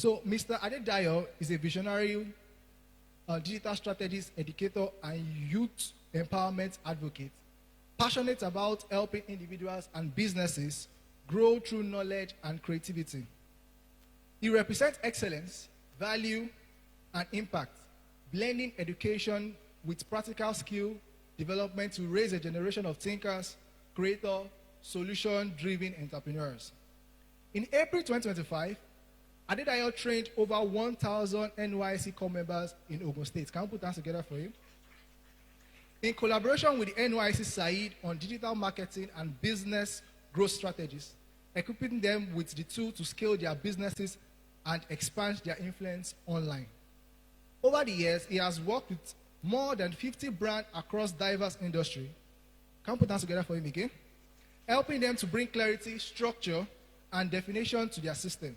So Mr. Adedayo is a visionary digital strategist, educator, and youth empowerment advocate, passionate about helping individuals and businesses grow through knowledge and creativity. He represents excellence, value, and impact, blending education with practical skill development to raise a generation of thinkers, creators, solution-driven entrepreneurs. In April 2025, Adedayo trained over 1,000 NYSC core members in Ogun State. Can we put that together for him? In collaboration with the NYSC Said on digital marketing and business growth strategies, equipping them with the tool to scale their businesses and expand their influence online. Over the years, he has worked with more than 50 brands across diverse industries. Can we put that together for him again? Helping them to bring clarity, structure, and definition to their system,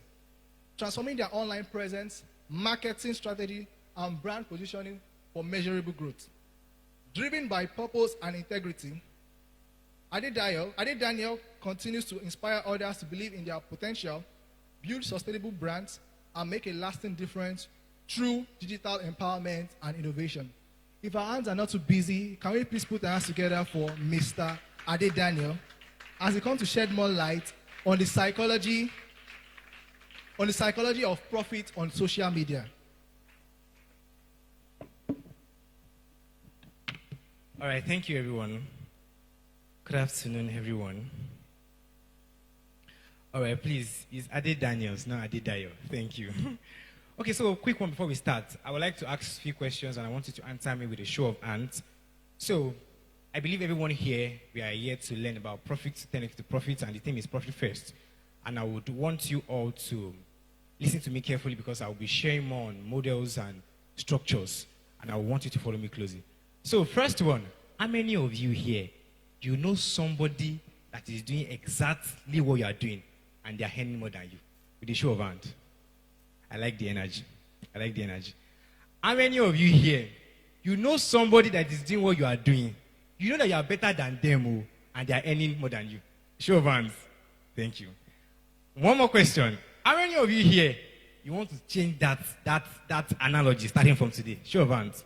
transforming their online presence, marketing strategy, and brand positioning for measurable growth. Driven by purpose and integrity, Adedayo continues to inspire others to believe in their potential, build sustainable brands, and make a lasting difference through digital empowerment and innovation. If our hands are not too busy, can we please put our hands together for Mr. Adedayo as he comes to shed more light on the psychology of profit on social media. All right, thank you, everyone. Good afternoon, everyone. All right, please, it's Ade Daniels, not Adedayo. Thank you. Okay, so a quick one before we start. I would like to ask a few questions, and I want you to answer me with a show of hands. So, I believe everyone here, we are here to learn about profits, 10x to profits, and the theme is profit first. And I would want you all to listen to me carefully because I will be sharing more on models and structures, and I want you to follow me closely. So, first one, how many of you here, you know somebody that is doing exactly what you are doing, and they are earning more than you? With a show of hands. I like the energy. I like the energy. How many of you here, you know somebody that is doing what you are doing? You know that you are better than them, and they are earning more than you? Show of hands. Thank you. One more question. How many of you here, you want to change that analogy starting from today? Show of hands.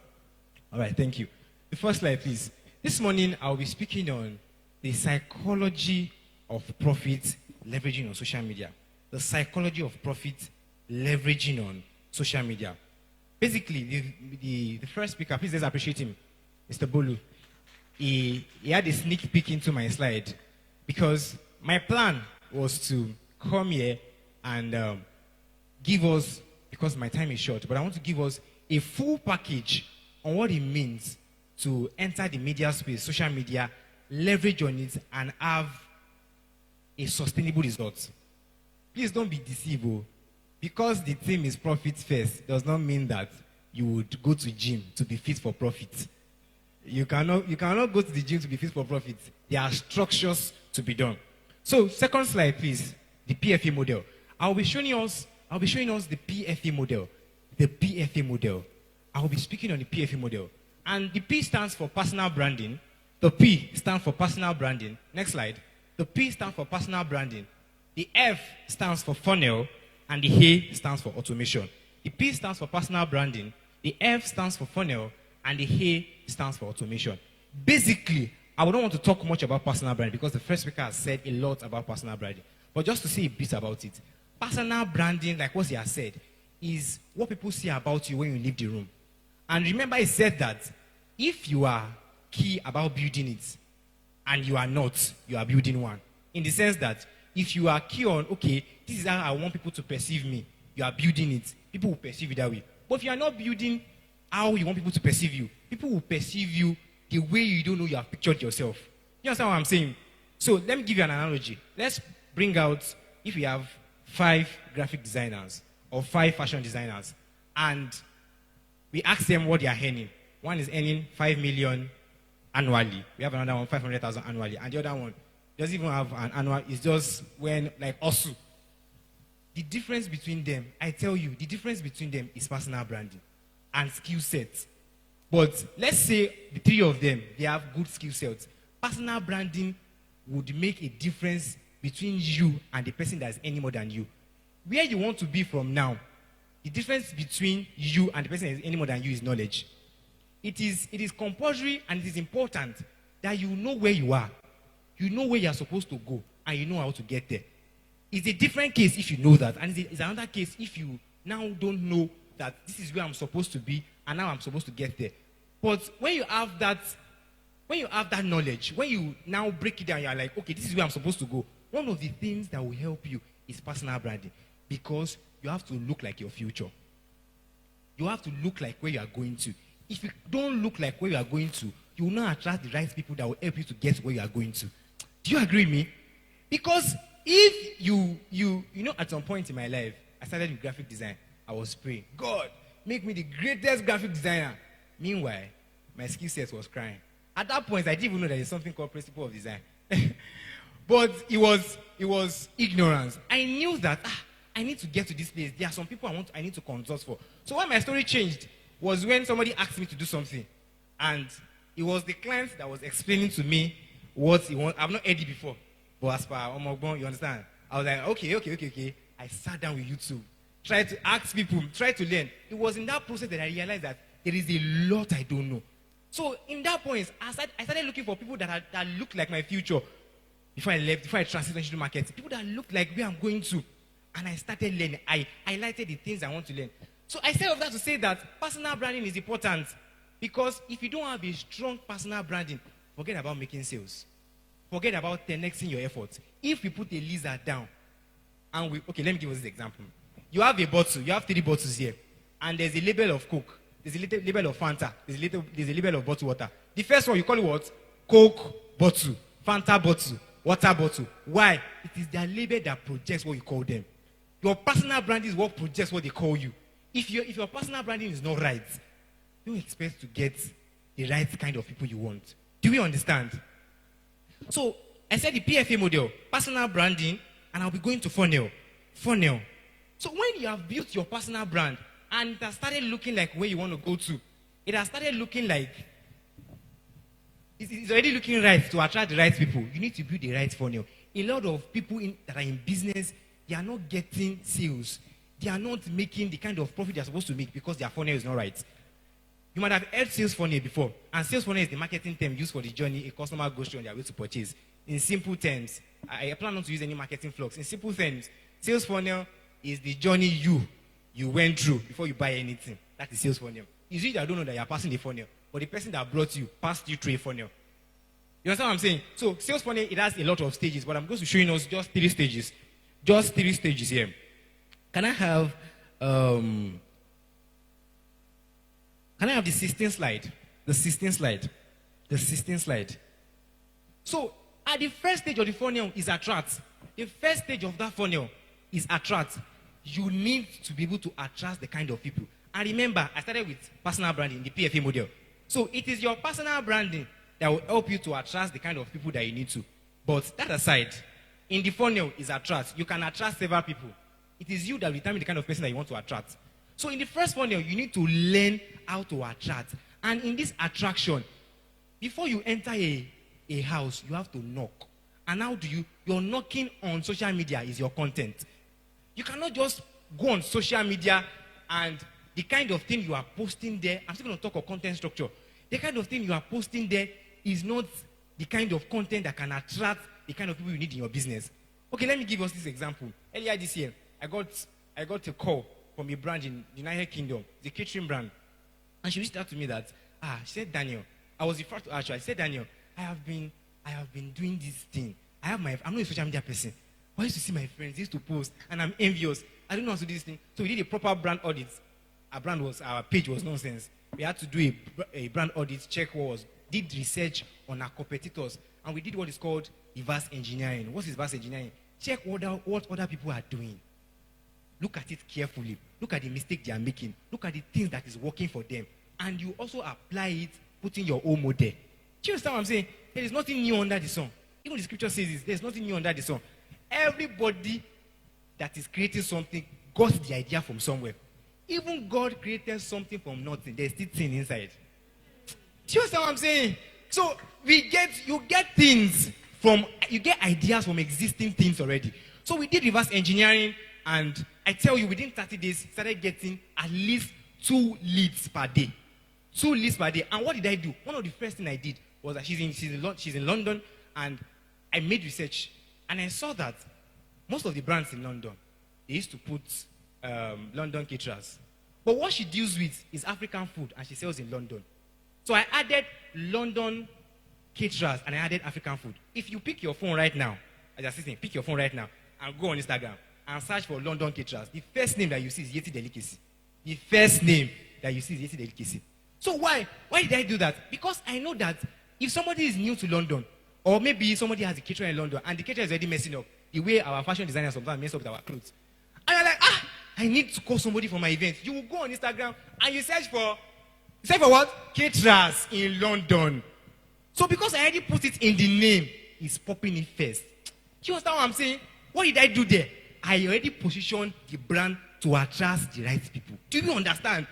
All right, thank you. The first slide, please. This morning, I'll be speaking on the psychology of profit leveraging on social media. The psychology of profit leveraging on social media. Basically, the first speaker, please let's appreciate him, Mr. Bolu. He had a sneak peek into my slide because my plan was to come here and give us, because my time is short, but I want to give us a full package on what it means to enter the media space, social media, leverage on it, and have a sustainable result. Please don't be deceived. Because the theme is profit first does not mean that you would go to gym to be fit for profit. You cannot go to the gym to be fit for profit. There are structures to be done. So, second slide, please. The PFA model. I'll be showing us the PFA model. The PFA model. I will be speaking on the PFA model. And the P stands for personal branding. The P stands for personal branding. Next slide. The P stands for personal branding. The F stands for funnel. And the A stands for automation. The P stands for personal branding. The F stands for funnel. And the A stands for automation. Basically, I don't want to talk much about personal branding because the first speaker has said a lot about personal branding. But just to say a bit about it. Personal branding, like what he has said, is what people see about you when you leave the room. And remember, he said that if you are key about building it and you are not, you are building one. In the sense that if you are key on, okay, this is how I want people to perceive me, you are building it, people will perceive you that way. But if you are not building how you want people to perceive you, people will perceive you the way you don't know you have pictured yourself. You understand what I'm saying? So let me give you an analogy. Let's bring out, if we have 5 graphic designers or 5 fashion designers, and we ask them what they are earning. One is earning 5 million annually. We have another one, 500,000 annually. And the other one doesn't even have an annual. It's just when, like, Osu. The difference between them, I tell you, the difference between them is personal branding and skill sets. But let's say the 3 of them, they have good skill sets. Personal branding would make a difference between you and the person that is earning more than you. Where you want to be from now the difference between you and the person that is any more than you is knowledge. It is compulsory and it is important that you know where you are, you know where you are supposed to go, and you know how to get there. It's a different case if you know that, and it's another case if you now don't know that this is where I'm supposed to be, and now I'm supposed to get there. But when you have that knowledge, when you now break it down, you're like, okay, this is where I'm supposed to go. One of the things that will help you is personal branding, because you have to look like your future. You have to look like where you are going to. If you don't look like where you are going to, you will not attract the right people that will help you to get where you are going to. Do you agree with me? Because if you know, at some point in my life, I started with graphic design. I was praying, God, make me the greatest graphic designer. Meanwhile, my skill set was crying. At that point, I didn't even know there is something called principle of design. But it was ignorance. I knew that I need to get to this place. There are some people I need to consult for. So when my story changed was when somebody asked me to do something, and it was the client that was explaining to me what he wants. I've not heard it before, but as per Omogbon, you understand? I was like, okay. I sat down with YouTube, tried to ask people, tried to learn. It was in that process that I realized that there is a lot I don't know. So in that point, I started looking for people that look like my future. Before I transitioned into marketing, people that look like where I'm going to. And I started learning. I highlighted the things I want to learn. So I said all that to say that personal branding is important. Because if you don't have a strong personal branding, forget about making sales. Forget about 10xing your efforts. If we put a lizard down, and let me give you this example. You have a bottle, you have 3 bottles here, and there's a label of Coke, there's a label of Fanta, there's a label of bottled water. The first one, you call it what? Coke bottle, Fanta bottle, water bottle. Why? It is their label that projects what you call them. Your personal branding is what projects what they call you. If your personal branding is not right, don't expect to get the right kind of people you want. Do we understand? So, I said the PFA model, personal branding, and I'll be going to funnel. Funnel. So when you have built your personal brand, and it has started looking like where you want to go to, it has started looking like, it's already looking right to attract the right people. You need to build the right funnel. A lot of people that are in business, they are not getting sales. They are not making the kind of profit they are supposed to make because their funnel is not right. You might have heard sales funnel before. And sales funnel is the marketing term used for the journey a customer goes through on their way to purchase. In simple terms, I plan not to use any marketing flux. In simple terms, sales funnel is the journey you went through before you buy anything. That is sales funnel. It's you that don't know that you are passing the funnel, but the person that brought you passed you through a funnel. You understand what I'm saying? So sales funnel, it has a lot of stages, but I'm going to show you just 3 stages. Just 3 stages here. Can I have the 16th slide? The 16th slide. The 16th slide. So, at the first stage of the funnel is attract. The first stage of that funnel is attract. You need to be able to attract the kind of people. And remember, I started with personal branding, the PFA model. So, it is your personal branding that will help you to attract the kind of people that you need to. But that aside, in the funnel is attract. You can attract several people. It is you that will determine the kind of person that you want to attract. So in the first funnel, you need to learn how to attract. And in this attraction, before you enter a house, you have to knock. And how do you? Your knocking on social media is your content. You cannot just go on social media and the kind of thing you are posting there, I'm still going to talk of content structure. The kind of thing you are posting there is not the kind of content that can attract the kind of people you need in your business. Okay, let me give us this example. Earlier this year, I got a call from a brand in the United Kingdom, the catering brand. And she reached out to me that, she said, Daniel, I was referred to her. I said, Daniel, I have been doing this thing. I'm not a social media person. But I used to see my friends, they used to post, and I'm envious. I don't know how to do this thing. So we did a proper brand audit. Our page was nonsense. We had to do a brand audit, check did research on our competitors, and we did what is called reverse engineering. What is reverse engineering? Check what other people are doing. Look at it carefully. Look at the mistake they are making. Look at the things that is working for them. And you also apply it, putting your own model. Do you understand what I'm saying? There is nothing new under the sun. Even the scripture says this. There's nothing new under the sun. Everybody that is creating something got the idea from somewhere. Even God created something from nothing. There's still thing inside. Do you understand what I'm saying? So you get ideas from existing things already. So we did reverse engineering, and I tell you, within 30 days, started getting at least 2 leads per day. 2 leads per day. And what did I do? One of the first things I did was that she's in London, and I made research. And I saw that most of the brands in London, they used to put London caterers. But what she deals with is African food, and she sells in London. So I added London caterers, and I added African food. If you pick your phone right now, as you're sitting, pick your phone right now, and go on Instagram, and search for London caterers, the first name that you see is Yeti Delicacy. The first name that you see is Yeti Delicacy. So why? Why did I do that? Because I know that if somebody is new to London, or maybe somebody has a caterer in London, and the caterer is already messing up, the way our fashion designers sometimes mess up with our clothes, and you're like, I need to call somebody for my event. You will go on Instagram, and you search for what? Caterers in London. So because I already put it in the name, it's popping in first. Do you understand what I'm saying? What did I do there? I already positioned the brand to attract the right people. Do you understand?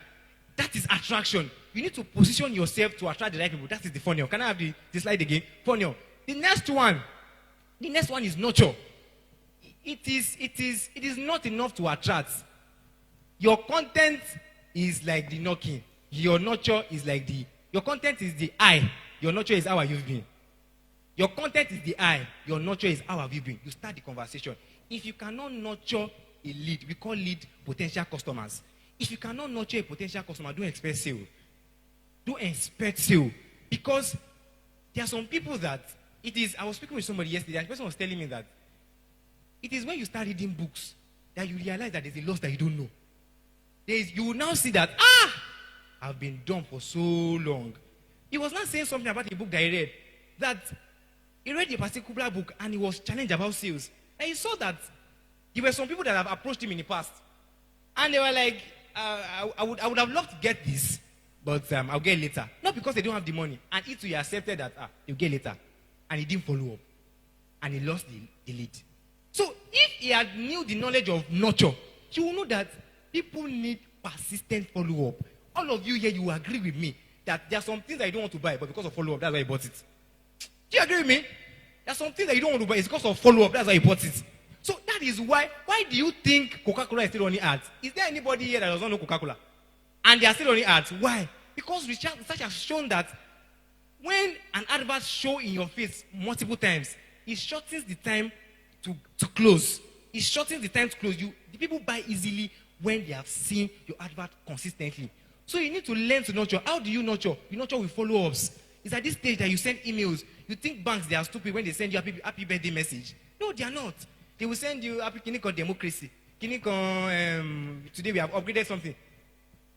That is attraction. You need to position yourself to attract the right people. That is the funnel. Can I have the slide again? Funnel. The next one is nurture. It is not enough to attract. Your content is like the knocking. Your nurture is like your content is the I. Your nurture is how have you been. Your content is the I. Your nurture is how have you been. You start the conversation. If you cannot nurture a lead, we call lead potential customers. If you cannot nurture a potential customer, don't expect sale. Don't expect sale. Because there are some people that I was speaking with somebody yesterday, and the person was telling me that it is when you start reading books that you realize that there's a loss that you don't know. You will now see that, I've been dumb for so long. He was not saying something about a book that he read, that he read a particular book and he was challenged about sales. And he saw that there were some people that have approached him in the past. And they were like, I would have loved to get this, but I'll get later. Not because they don't have the money. And he accepted that, you'll get later. And he didn't follow up. And he lost the lead. So if he had knew the knowledge of nurture, he will know that people need persistent follow-up. All of you here, you will agree with me that there are some things that you don't want to buy, but because of follow-up, that's why you bought it. Do you agree with me? There are some things that you don't want to buy, it's because of follow-up, that's why you bought it. So that is why do you think Coca-Cola is still running ads? Is there anybody here that does not know Coca-Cola? And they are still running ads. Why? Because research has shown that when an advert shows in your face multiple times, it shortens the time to close. It shortens the time to close. The people buy easily when they have seen your advert consistently. So you need to learn to nurture. How do you nurture? You nurture with follow-ups. It's at this stage that you send emails. You think banks, they are stupid when they send you happy birthday message. No, they are not. They will send you happy Kiniko democracy. Kiniko, today we have upgraded something.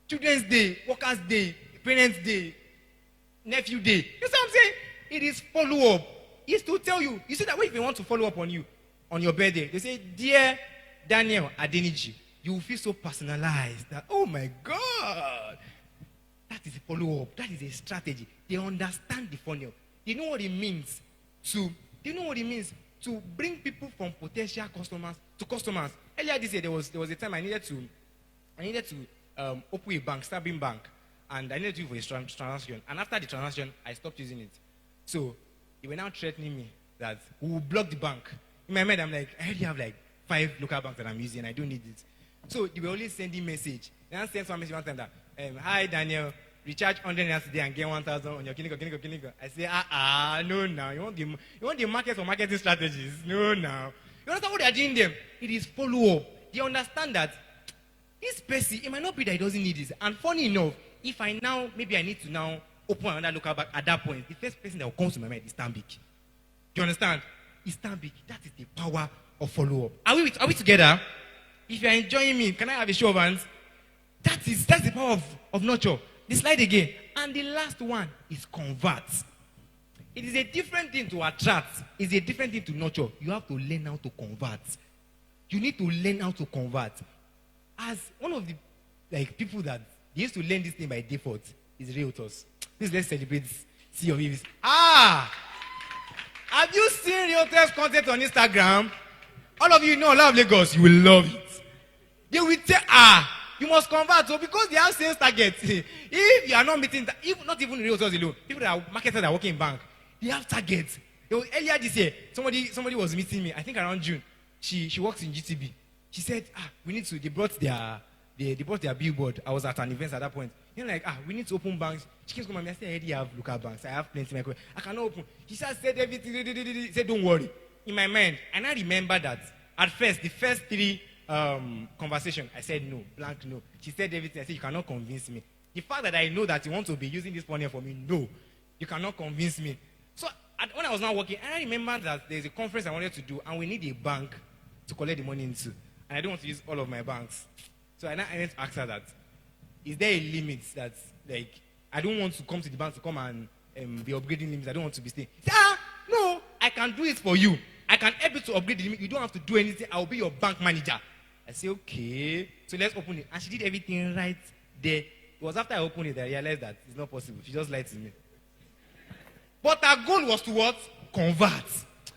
Children's Day, Workers' Day, Parents' Day, Nephew Day. You see what I'm saying? It is follow-up. It's to tell you. You see that way if they want to follow up on you, on your birthday, they say, Dear Daniel Adeniji, you will feel so personalized that, oh my God. That is a follow-up. That is a strategy. They understand the funnel. They know what it means to bring people from potential customers to customers. Earlier this year, there was a time I needed to open a bank, Sterling Bank, and I needed to do it for a transaction. And after the transaction, I stopped using it. So they were now threatening me that we will block the bank. In my mind, I'm like, I already have like 5 local banks that I'm using. I don't need it. So they were always sending message. They now send some message one time that, hi Daniel, recharge 100 naira today and get 1,000 on your Kiniko. I say, no now. You want the market for marketing strategies? No now. You understand what they are doing them? It is follow-up. They understand that this person, it might not be that he doesn't need this. And funny enough, if I need to now open another local bank at that point, the first person that will come to my mind is Stanbic. Do you understand? It's Stanbic. That is the power of follow-up. Are we together? If you are enjoying me, can I have a show of hands? That's the power of nurture. The slide again. And the last one is convert. It is a different thing to attract. It's a different thing to nurture. You have to learn how to convert. You need to learn how to convert. As one of the people that they used to learn this thing by default is realtors. Please let's celebrate see your babies. Have you seen realtors content on Instagram? All of you know a lot of Lagos, you will love it. They will say, you must convert. So because they have sales targets, if you are not meeting, not even realtors alone, people that are marketers that are working in bank, they have targets. Earlier this year, somebody was meeting me, I think around June. She works in GTB. She said, we need to, they brought their billboard. I was at an event at that point. Like, we need to open banks. She came to my mom. I said, I already have local banks. I have plenty. I cannot open. She just said everything. She said, don't worry. In my mind, and I remember that at first, the first three conversation, I said no, blank no. She said everything. I said, you cannot convince me. The fact that I know that you want to be using this money for me, no, you cannot convince me. So when I was now working, I remember that there's a conference I wanted to do, and we need a bank to collect the money into. And I don't want to use all of my banks. So I went to ask her that, is there a limit that, like, I don't want to come to the bank to come and be upgrading limits. I don't want to be staying. She said, no, I can do it for you. I can help you to upgrade the limit. You don't have to do anything. I'll be your bank manager. I said, okay. So let's open it. And she did everything right there. It was after I opened it that I realized that it's not possible. She just lied to me. But her goal was to what? Convert.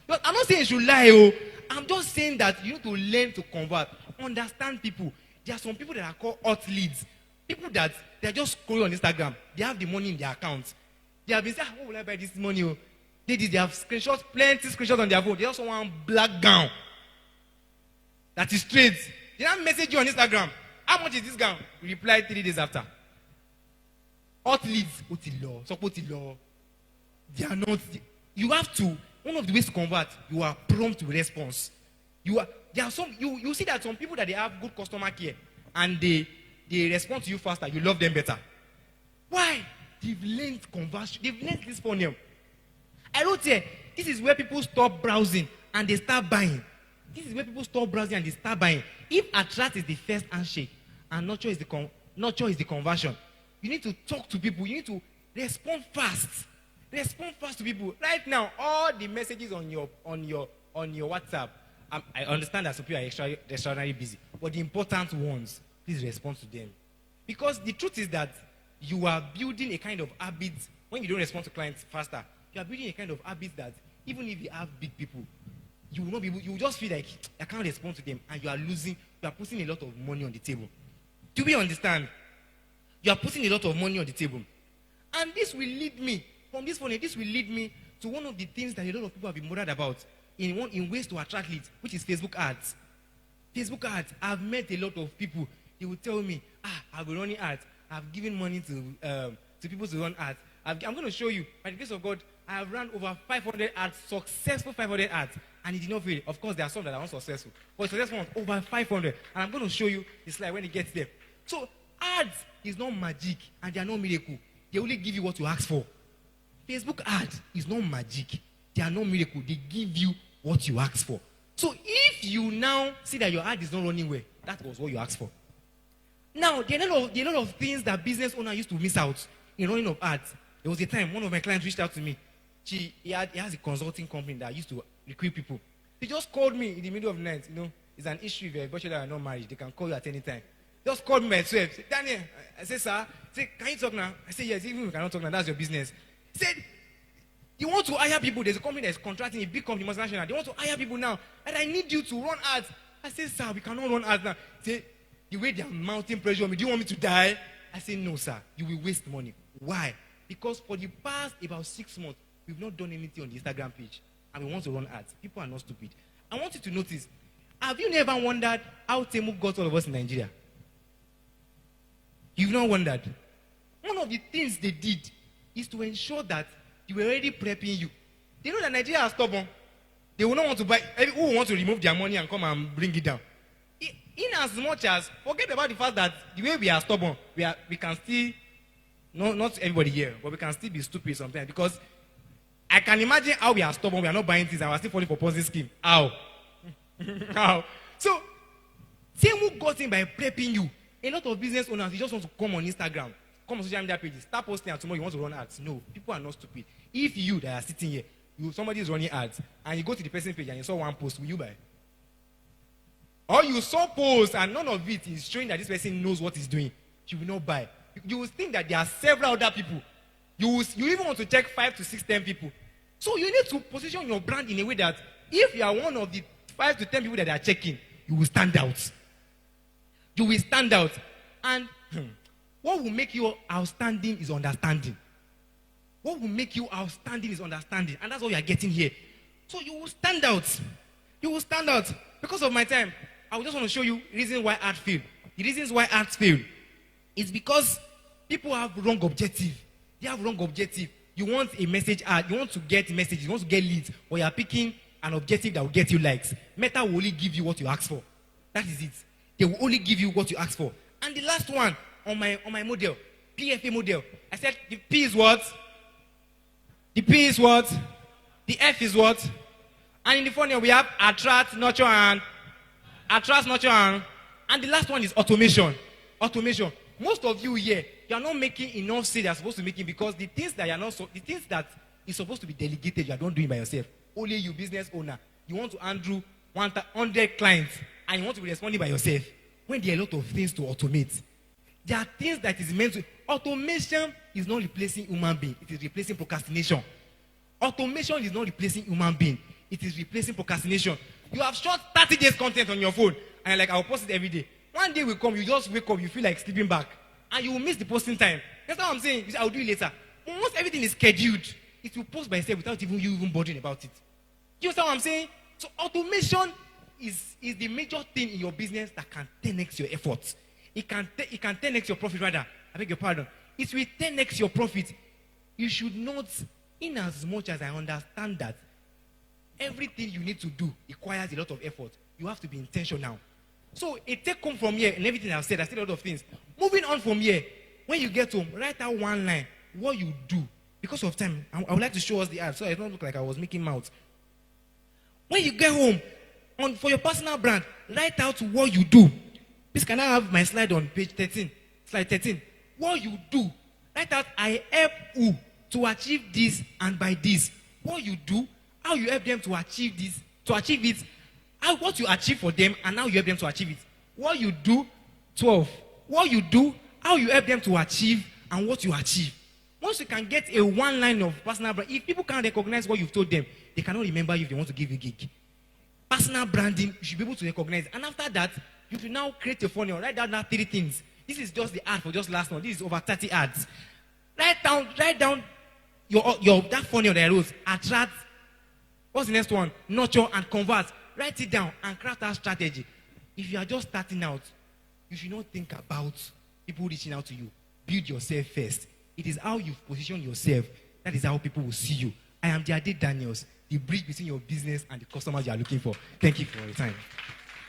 But I'm not saying you should lie. Oh. I'm just saying that you need to learn to convert. Understand people. There are some people that are called hot leads. People that they're just scrolling on Instagram. They have the money in their account. They have been saying, what will I buy this money? Oh? They have screenshots, plenty screenshots on their phone. They also want black gown. That is straight. They don't message you on Instagram. How much is this gown? You reply 3 days after. Hot leads. Support law. They are not. You have to. One of the ways to convert, you are prompt to response. There are some. You see that some people that they have good customer care and they respond to you faster. You love them better. Why? They've learned conversion. They've learned this phone. I wrote here, this is where people stop browsing and they start buying. This is where people stop browsing and they start buying. If attract is the first handshake and nurture is the conversion, you need to talk to people. You need to respond fast. Respond fast to people. Right now, all the messages on your WhatsApp, I understand that some people are extraordinarily busy, but the important ones, please respond to them. Because the truth is that you are building a kind of habit. When you don't respond to clients faster, you are building a kind of habit that even if you have big people, you will not be able, you will just feel like I can't respond to them, and you are putting a lot of money on the table. Do we understand? You are putting a lot of money on the table. And this will lead me, from this phone, this will lead me to one of the things that a lot of people have been bothered about in ways to attract leads, which is Facebook ads. Facebook ads. I've met a lot of people. They will tell me, I've been running ads. I've given money to people to run ads. I'm going to show you, by the grace of God, I have run over 500 ads, successful 500 ads, and it did not fail. Of course, there are some that are unsuccessful, but successful ones, over 500. And I'm going to show you the slide when it gets there. So, ads is not magic, and they are not miracle. They only give you what you ask for. Facebook ads is not magic. They are not miracle. They give you what you ask for. So, if you now see that your ad is not running well, that was what you asked for. Now, there are a lot of things that business owners used to miss out in running of ads. There was a time one of my clients reached out to me. He has a consulting company that used to recruit people. He just called me in the middle of the night. It's an issue if you're a bachelor and not married. They can call you at any time. Just called me by 12. Say, Daniel. I said, sir. Say, can you talk now? I said, yes. Even if you cannot talk now, that's your business. He said, you want to hire people. There's a company that's contracting, a big company, multinational. They want to hire people now. And I need you to run ads. I said, sir, we cannot run ads now. He said, the way they are mounting pressure on me, do you want me to die? I said, no, sir. You will waste money. Why? Because for the past about 6 months, we've not done anything on the Instagram page. And we want to run ads. People are not stupid. I want you to notice, have you never wondered how Temu got all of us in Nigeria? You've not wondered. One of the things they did is to ensure that they were already prepping you. They know that Nigeria are stubborn. They will not want to buy, who will want to remove their money and come and bring it down. In as much as, forget about the fact that the way we are stubborn, we can still, not everybody here, but we can still be stupid sometimes. Because I can imagine how we are stubborn, we are not buying things, and we are still falling for Ponzi scheme. How? How? So, Temu got in by prepping you. A lot of business owners, they just want to come on Instagram, come on social media pages, start posting, and tomorrow you want to run ads. No, people are not stupid. If you that are sitting here, somebody is running ads, and you go to the person page and you saw one post, will you buy? Or you saw posts and none of it is showing that this person knows what he's doing, you will not buy. You will think that there are several other people. You even want to check 5 to 6, 10 people. So you need to position your brand in a way that if you are one of the 5 to 10 people that they are checking, you will stand out. You will stand out. And what will make you outstanding is understanding. What will make you outstanding is understanding. And that's what you are getting here. So you will stand out. You will stand out. Because of my time, I just want to show you reasons why ads fail. The reasons why ads fail is because people have wrong objective. They have wrong objective. You want a message ad, you want to get messages, you want to get leads, or you are picking an objective that will get you likes. Meta will only give you what you ask for. That is it. They will only give you what you ask for. And the last one on my model, PFA model, I said the P is what? The P is what? The F is what? And in the funnel we have attract, nurture, and the last one is automation. Automation. Most of you here, you are not making enough sales you are supposed to make because the things that the things that is supposed to be delegated, you are not doing by yourself. Only you, business owner, you want to handle 100 clients and you want to be responding by yourself. When there are a lot of things to automate, there are things that is meant to. Automation is not replacing human being; it is replacing procrastination. Automation is not replacing human being; it is replacing procrastination. You have shot 30 days content on your phone, and you're like, I'll post it every day. One day will come, you just wake up, you feel like sleeping back, and you will miss the posting time. That's what I'm saying. You say, I'll do it later. But once everything is scheduled, it will post by itself without you even bothering about it. You understand what I'm saying? So automation is the major thing in your business that can 10x your efforts. It can 10x your profit rather. I beg your pardon. It will 10x your profit. You should not, in as much as I understand that everything you need to do requires a lot of effort, you have to be intentional. So a take home from here and everything I've said, I said a lot of things. Moving on from here, when you get home, write out one line, what you do. Because of time, I would like to show us the ad so it don't look like I was making mouth. When you get home, for your personal brand, write out what you do. Please, can I have my slide on page 13? Slide 13. What you do. Write out, I help you to achieve this and by this. What you do, how you help them to achieve this, to achieve it, what you achieve for them, and how you help them to achieve it. What you do, 12. What you do, how you help them to achieve, and what you achieve. Once you can get a one line of personal brand, if people can't recognize what you've told them, they cannot remember you if they want to give you a gig. Personal branding, you should be able to recognize. And after that, you should now create a funnel. Write down that 3 things. This is just the ad for just last month. This is over 30 ads. Write down your that funnel that I wrote. Attract. What's the next one? Nurture and convert. Write it down and craft that strategy. If you are just starting out, you should not think about people reaching out to you. Build yourself first. It is how you position yourself. That is how people will see you. I am Jade Daniels, the bridge between your business and the customers you are looking for. Thank you for your time.